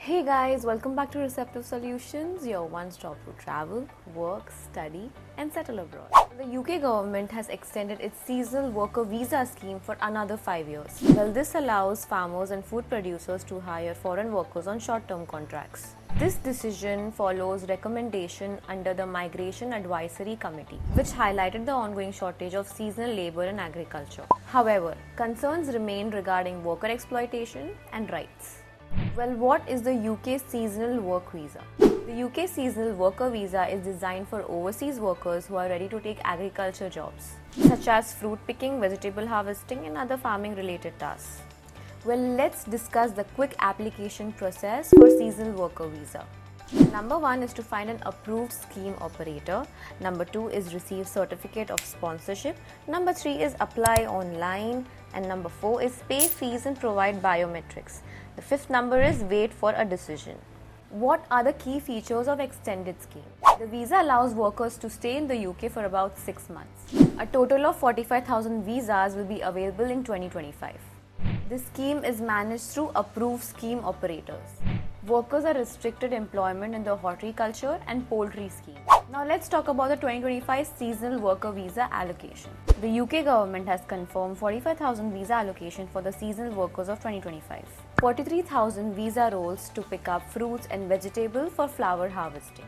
Hey guys, welcome back to Receptive Solutions, your one-stop to travel, work, study and settle abroad. The UK government has extended its seasonal worker visa scheme for another 5 years. Well, this allows farmers and food producers to hire foreign workers on short-term contracts. This decision follows recommendation under the Migration Advisory Committee, which highlighted the ongoing shortage of seasonal labor in agriculture. However, concerns remain regarding worker exploitation and rights. Well, what is the UK Seasonal Work Visa? The UK Seasonal Worker Visa is designed for overseas workers who are ready to take agriculture jobs, such as fruit picking, vegetable harvesting and other farming related tasks. Well, let's discuss the quick application process for Seasonal Worker Visa. Number 1 is to find an approved scheme operator. Number 2 is receive certificate of sponsorship. Number 3 is apply online. And number 4 is pay fees and provide biometrics. The fifth number is wait for a decision. What are the key features of extended scheme? The visa allows workers to stay in the UK for about 6 months. A total of 45,000 visas will be available in 2025. The scheme is managed through approved scheme operators. Workers are restricted employment in the horticulture and poultry scheme. Now let's talk about the 2025 Seasonal Worker Visa allocation. The UK government has confirmed 45,000 visa allocation for the seasonal workers of 2025. 43,000 visa rolls to pick up fruits and vegetables for flower harvesting.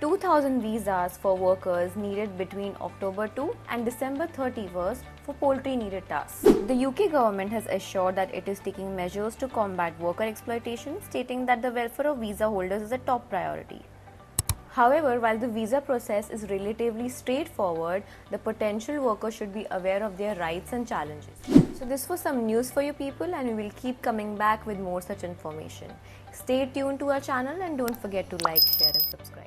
2,000 visas for workers needed between October 2 and December 31st for poultry needed tasks. The UK government has assured that it is taking measures to combat worker exploitation, stating that the welfare of visa holders is a top priority. However, while the visa process is relatively straightforward, the potential worker should be aware of their rights and challenges. So this was some news for you people, and we will keep coming back with more such information. Stay tuned to our channel and don't forget to like, share and subscribe.